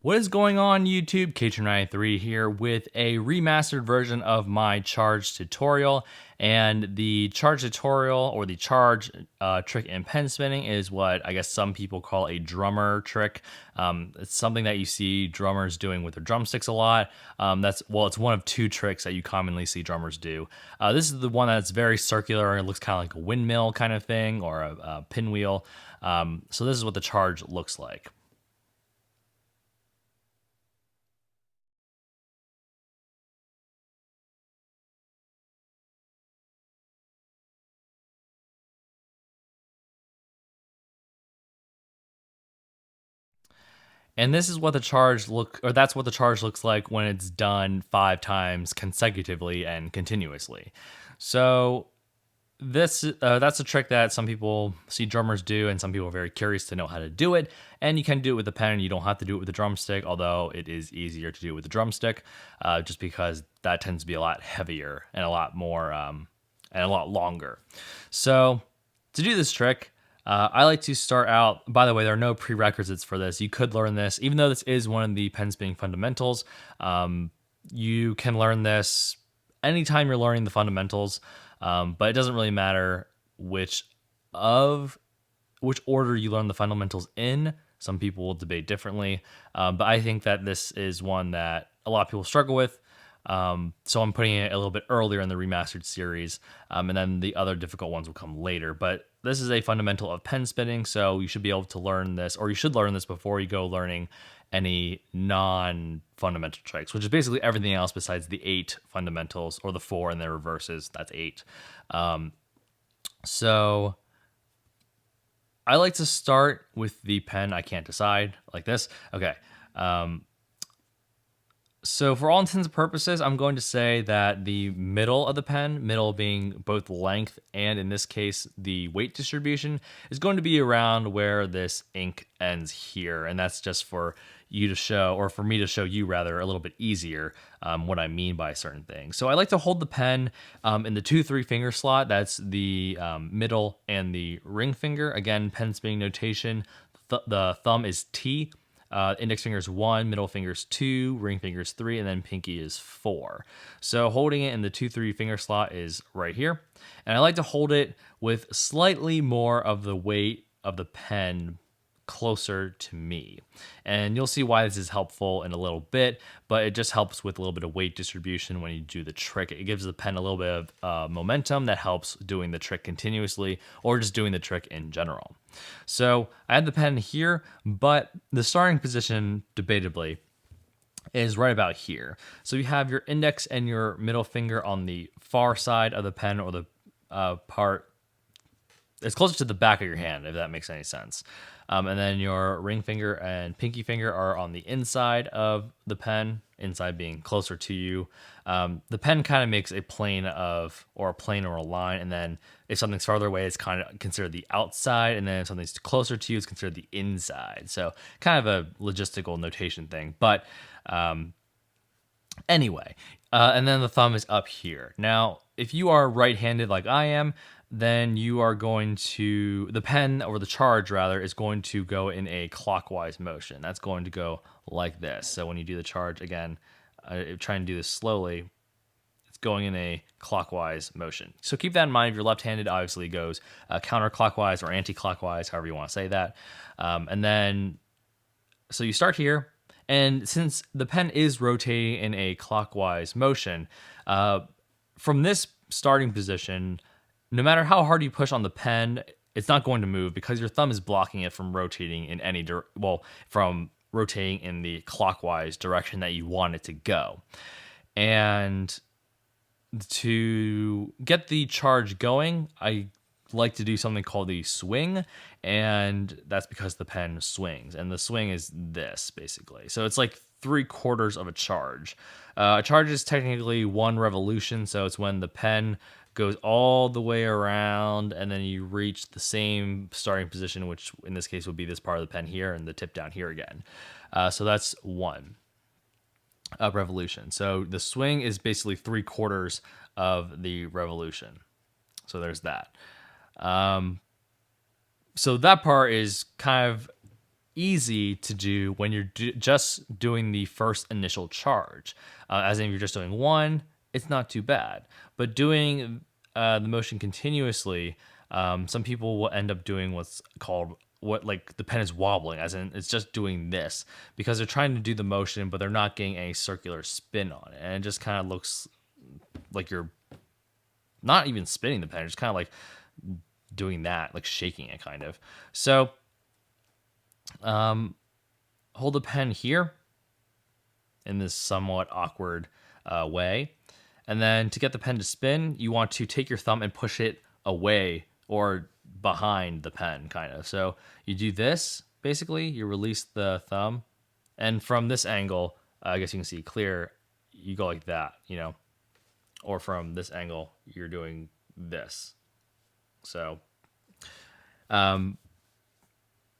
What is going on YouTube? K293 here with a remastered version of my charge tutorial. And the charge tutorial, or the charge trick in pen spinning, is what I guess some people call a drummer trick. It's something that you see drummers doing with their drumsticks a lot. It's one of two tricks that you commonly see drummers do. This is the one that's very circular. It looks kind of like a windmill kind of thing, or a pinwheel. So this is what the charge looks like. And this is what the charge that's what the charge looks like when it's done 5 times consecutively and continuously. So that's a trick that some people see drummers do, and some people are very curious to know how to do it. And you can do it with the pen, and you don't have to do it with the drumstick, although it is easier to do it with the drumstick, just because that tends to be a lot heavier and a lot more and a lot longer. So to do this trick, I like to start out. By the way, there are no prerequisites for this. You could learn this, even though this is one of the pen spinning fundamentals. You can learn this anytime you're learning the fundamentals, but it doesn't really matter which order you learn the fundamentals in. Some people will debate differently, but I think that this is one that a lot of people struggle with. So I'm putting it a little bit earlier in the remastered series, and then the other difficult ones will come later. But this is a fundamental of pen spinning, so you should be able to learn this, or you should learn this before you go learning any non-fundamental tricks, which is basically everything else besides the 8 fundamentals, or the 4 and their reverses. That's 8. So I like to start with the pen. I can't decide, like this. Okay. So for all intents and purposes, I'm going to say that the middle of the pen, middle being both length and in this case the weight distribution, is going to be around where this ink ends here. And that's just for you to show, or for me to show you rather, a little bit easier what I mean by certain things. So I like to hold the pen in the 2-3 finger slot. That's the middle and the ring finger. Again, pen spinning notation. The thumb is T. Index finger is 1, middle finger is 2, ring finger is 3, and then pinky is 4. So holding it in the 2-3 finger slot is right here. And I like to hold it with slightly more of the weight of the pen closer to me. And you'll see why this is helpful in a little bit, but it just helps with a little bit of weight distribution when you do the trick. It gives the pen a little bit of momentum that helps doing the trick continuously, or just doing the trick in general. So I had the pen here, but the starting position, debatably, is right about here. So you have your index and your middle finger on the far side of the pen, or the part it's closer to the back of your hand, if that makes any sense. And then your ring finger and pinky finger are on the inside of the pen, inside being closer to you. The pen kind of makes a plane or a line, and then if something's farther away, it's kind of considered the outside, and then if something's closer to you, it's considered the inside. So kind of a logistical notation thing. But anyway, and then the thumb is up here. Now, if you are right-handed like I am, then the pen, or the charge rather, is going to go in a clockwise motion. That's going to go like this. So when you do the charge, again, try and do this slowly, it's going in a clockwise motion. So keep that in mind. If you're left-handed, obviously it goes counterclockwise or anti-clockwise, however you want to say that. And then, so you start here, and since the pen is rotating in a clockwise motion, from this starting position, no matter how hard you push on the pen, it's not going to move because your thumb is blocking it from rotating from rotating in the clockwise direction that you want it to go. And to get the charge going, I like to do something called the swing, and that's because the pen swings, and the swing is this, basically. So it's like 3/4 of a charge. A charge is technically 1 revolution, so it's when the pen goes all the way around and then you reach the same starting position, which in this case would be this part of the pen here, and the tip down here again. So that's 1 revolution. So the swing is basically 3/4 of the revolution. So there's that. So that part is kind of easy to do when you're just doing the first initial charge. As in, if you're just doing one, it's not too bad. But doing the motion continuously, some people will end up doing what's called what like the pen is wobbling, as in it's just doing this because they're trying to do the motion, but they're not getting a circular spin on it, and it just kind of looks like you're not even spinning the pen, just kind of like doing that, like shaking it kind of. So hold the pen here in this somewhat awkward way. And then to get the pen to spin, you want to take your thumb and push it away or behind the pen, kind of. So you do this, basically, you release the thumb. And from this angle, I guess you can see clear, you go like that, you know. Or from this angle, you're doing this. So, and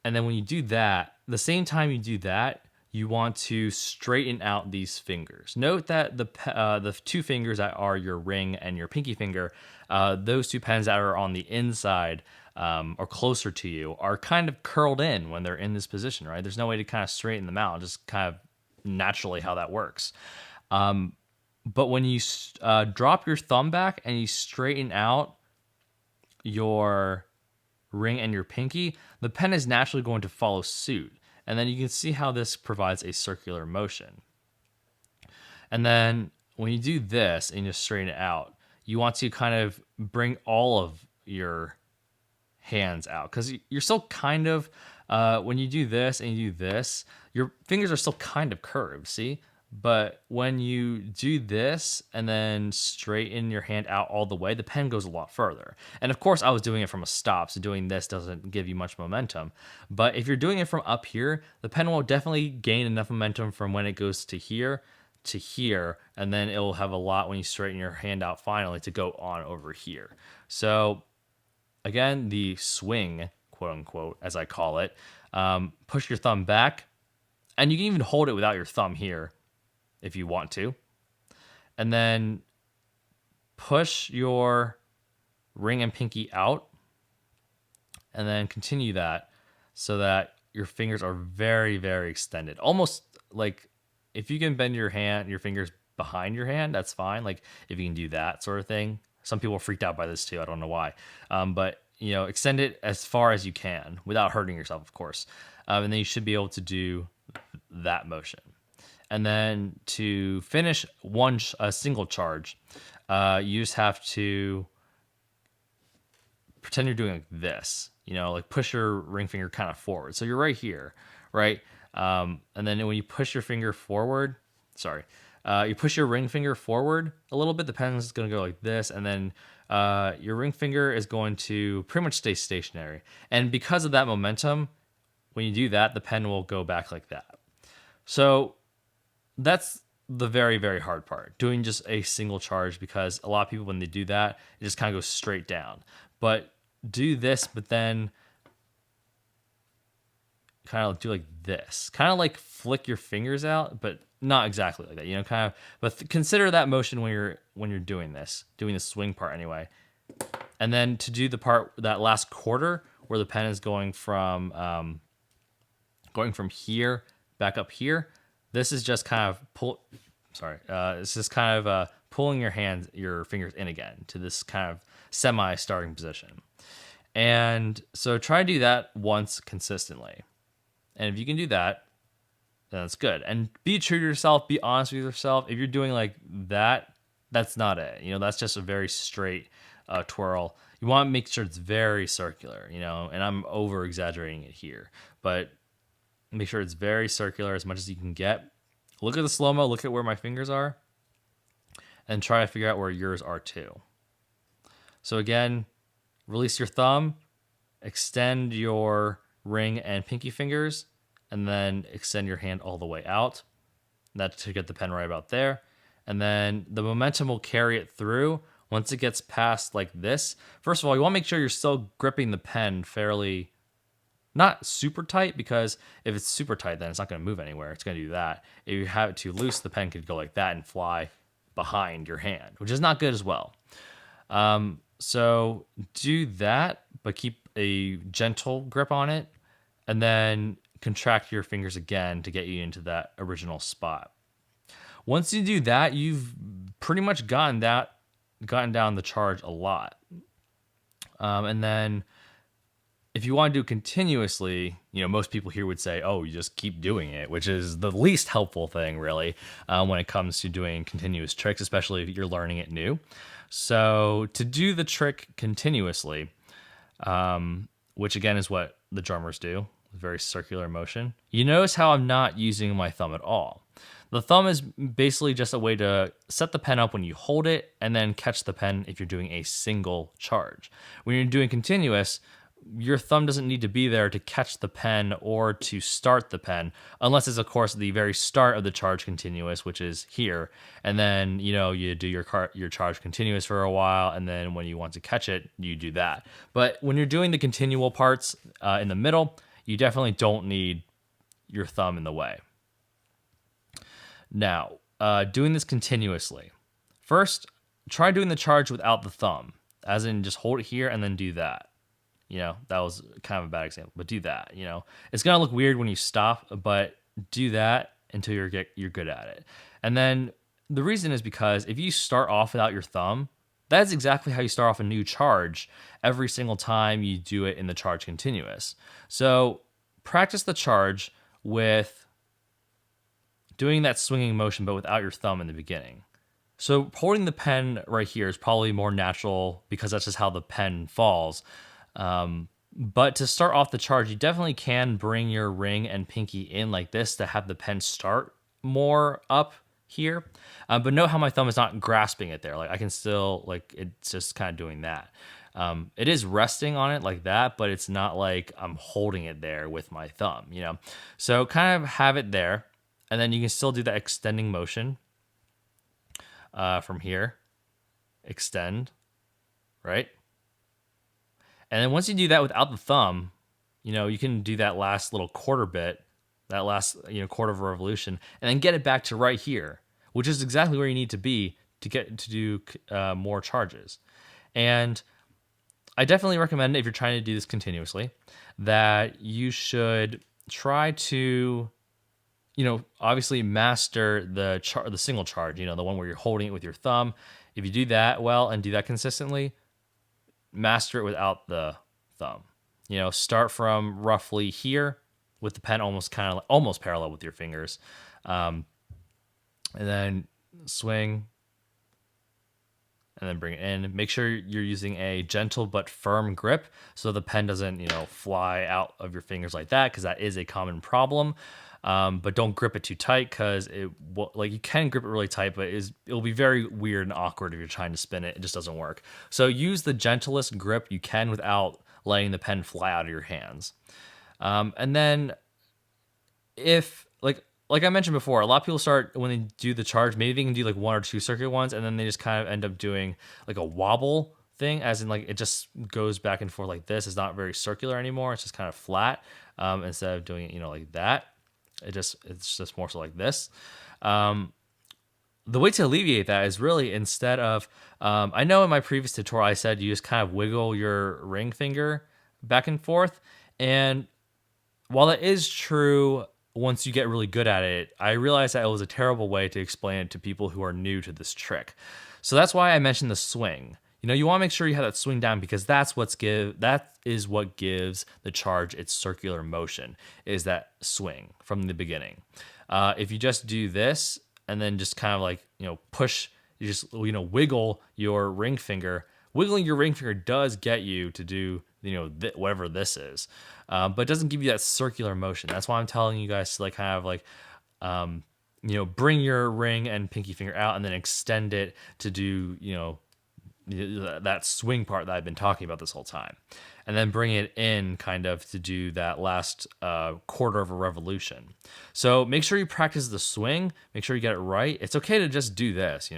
then when you do that, the same time you do that, you want to straighten out these fingers. Note that the two fingers that are your ring and your pinky finger, those two pens that are on the inside or closer to you are kind of curled in when they're in this position, right? There's no way to kind of straighten them out, just kind of naturally how that works. But when you drop your thumb back and you straighten out your ring and your pinky, the pen is naturally going to follow suit. And then you can see how this provides a circular motion. And then when you do this and you straighten it out, you want to kind of bring all of your hands out because you're still kind of, when you do this and you do this, your fingers are still kind of curved, see? But when you do this and then straighten your hand out all the way, the pen goes a lot further. And of course, I was doing it from a stop, so doing this doesn't give you much momentum. But if you're doing it from up here, the pen will definitely gain enough momentum from when it goes to here, and then it will have a lot when you straighten your hand out finally to go on over here. So again, the swing, quote unquote, as I call it, push your thumb back, and you can even hold it without your thumb here if you want to. And then push your ring and pinky out and then continue that so that your fingers are very, very extended. Almost like if you can bend your fingers behind your hand, that's fine. Like if you can do that sort of thing. Some people are freaked out by this too. I don't know why. But you know, extend it as far as you can without hurting yourself, of course. And then you should be able to do that motion. And then to finish a single charge, you just have to pretend you're doing like this, you know, like push your ring finger kind of forward. So you're right here, right? And then when you push your finger forward, you push your ring finger forward a little bit, the pen is going to go like this, and then your ring finger is going to pretty much stay stationary. And because of that momentum, when you do that, the pen will go back like that. So that's the very, very hard part, doing just a single charge, because a lot of people, when they do that, it just kind of goes straight down. But do this, but then kind of do like this, kind of like flick your fingers out, but not exactly like that, you know, kind of, but consider that motion when you're doing this, doing the swing part anyway. And then to do the part, that last quarter where the pen is going from here back up here, this is just kind of it's just kind of pulling your fingers in again to this kind of semi-starting position. And so try to do that once consistently. And if you can do that, then that's good. And be true to yourself, be honest with yourself. If you're doing like that, that's not it. You know, that's just a very straight twirl. You want to make sure it's very circular, you know, and I'm over exaggerating it here, but make sure it's very circular as much as you can get. Look at the slow-mo, look at where my fingers are, and try to figure out where yours are too. So again, release your thumb, extend your ring and pinky fingers, and then extend your hand all the way out. That's to get the pen right about there. And then the momentum will carry it through. Once it gets past like this, first of all, you want to make sure you're still gripping the pen fairly, not super tight, because if it's super tight, then it's not going to move anywhere. It's going to do that. If you have it too loose, the pen could go like that and fly behind your hand, which is not good as well. So do that, but keep a gentle grip on it. And then contract your fingers again to get you into that original spot. Once you do that, you've pretty much gotten down the charge a lot. And then if you want to do continuously, most people here would say, oh, you just keep doing it, which is the least helpful thing, really, when it comes to doing continuous tricks, especially if you're learning it new. So to do the trick continuously, which again is what the drummers do, very circular motion, you notice how I'm not using my thumb at all. The thumb is basically just a way to set the pen up when you hold it and then catch the pen if you're doing a single charge. When you're doing continuous, your thumb doesn't need to be there to catch the pen or to start the pen, unless it's, of course, the very start of the charge continuous, which is here. And then, you do your charge continuous for a while, and then when you want to catch it, you do that. But when you're doing the continual parts in the middle, you definitely don't need your thumb in the way. Now, doing this continuously. First, try doing the charge without the thumb, as in just hold it here and then do that. That was kind of a bad example, but do that. It's gonna look weird when you stop, but do that until you're good at it. And then the reason is because if you start off without your thumb, that's exactly how you start off a new charge every single time you do it in the charge continuous. So practice the charge with doing that swinging motion, but without your thumb in the beginning. So holding the pen right here is probably more natural because that's just how the pen falls. But to start off the charge, you definitely can bring your ring and pinky in like this to have the pen start more up here. But note how my thumb is not grasping it there. Like I can still, it's just kind of doing that. It is resting on it like that, but it's not like I'm holding it there with my thumb, So kind of have it there. And then you can still do that extending motion from here. Extend, right? And then once you do that without the thumb, you can do that last little quarter bit, that last quarter of a revolution, and then get it back to right here, which is exactly where you need to be to get to do more charges. And I definitely recommend, if you're trying to do this continuously, that you should try to obviously master the single charge, the one where you're holding it with your thumb. If you do that well and do that consistently, master it without the thumb. Start from roughly here with the pen almost parallel with your fingers. And then swing and then bring it in. Make sure you're using a gentle but firm grip so the pen doesn't, fly out of your fingers like that, because that is a common problem. But don't grip it too tight, because you can grip it really tight, but it'll be very weird and awkward if you're trying to spin it. It just doesn't work. So use the gentlest grip you can without letting the pen fly out of your hands. And then if like I mentioned before, a lot of people start, when they do the charge, maybe they can do like one or two circular ones, and then they just kind of end up doing like a wobble thing, as in it just goes back and forth like this. It's not very circular anymore. It's just kind of flat, instead of doing it, like that. It's just more so like this. The way to alleviate that is really, instead of, I know in my previous tutorial I said you just kind of wiggle your ring finger back and forth. And while that is true once you get really good at it, I realized that it was a terrible way to explain it to people who are new to this trick. So that's why I mentioned the swing. You want to make sure you have that swing down, because that is what gives the charge its circular motion, is that swing from the beginning. If you just do this and then just kind of push, you just wiggle your ring finger. Wiggling your ring finger does get you to do whatever this is, but it doesn't give you that circular motion. That's why I'm telling you guys to bring your ring and pinky finger out and then extend it to do that swing part that I've been talking about this whole time, and then bring it in kind of to do that last quarter of a revolution. So make sure you practice the swing, make sure you get it right. It's okay to just do this,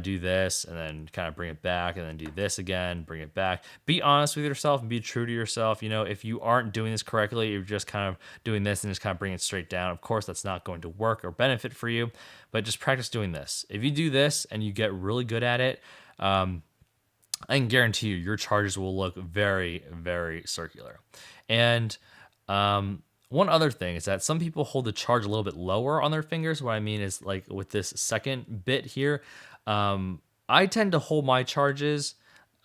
do this and then kind of bring it back, and then do this again, bring it back. Be honest with yourself and be true to yourself. If you aren't doing this correctly, you're just kind of doing this and just kind of bring it straight down. Of course, that's not going to work or benefit for you, but just practice doing this. If you do this and you get really good at it, I can guarantee you your charges will look very, very circular. And One other thing is that some people hold the charge a little bit lower on their fingers. What I mean is like with this second bit here, I tend to hold my charges,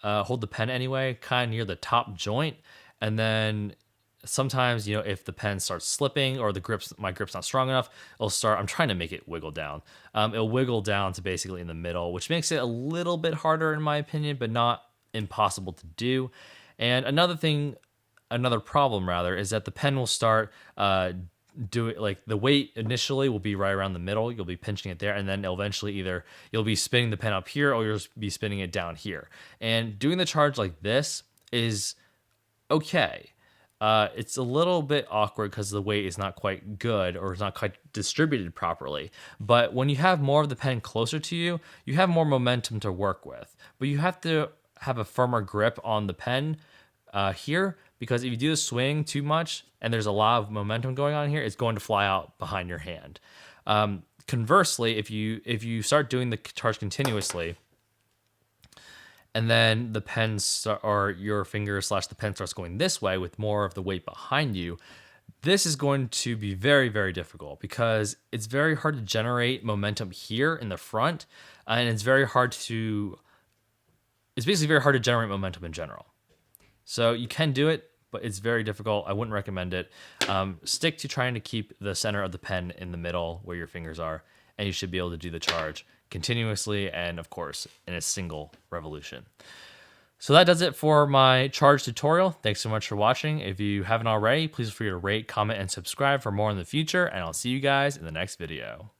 hold the pen anyway, kind of near the top joint. And then sometimes, if the pen starts slipping or my grip's not strong enough, I'm trying to make it wiggle down. It'll wiggle down to basically in the middle, which makes it a little bit harder in my opinion, but not impossible to do. And another problem rather, is that the pen will start doing like the weight initially will be right around the middle. You'll be pinching it there, and then eventually either you'll be spinning the pen up here or you'll be spinning it down here. And doing the charge like this is okay. It's a little bit awkward because the weight is not quite good or it's not quite distributed properly. But when you have more of the pen closer to you, you have more momentum to work with. But you have to have a firmer grip on the pen here, because if you do the swing too much and there's a lot of momentum going on here, it's going to fly out behind your hand. Conversely, if you start doing the charge continuously, and then the pen or your finger / the pen starts going this way with more of the weight behind you, this is going to be very, very difficult because it's very hard to generate momentum here in the front, and it's basically very hard to generate momentum in general. So you can do it, but it's very difficult. I wouldn't recommend it. Stick to trying to keep the center of the pen in the middle where your fingers are, and you should be able to do the charge continuously and, of course, in a single revolution. So that does it for my charge tutorial. Thanks so much for watching. If you haven't already, please feel free to rate, comment, and subscribe for more in the future, and I'll see you guys in the next video.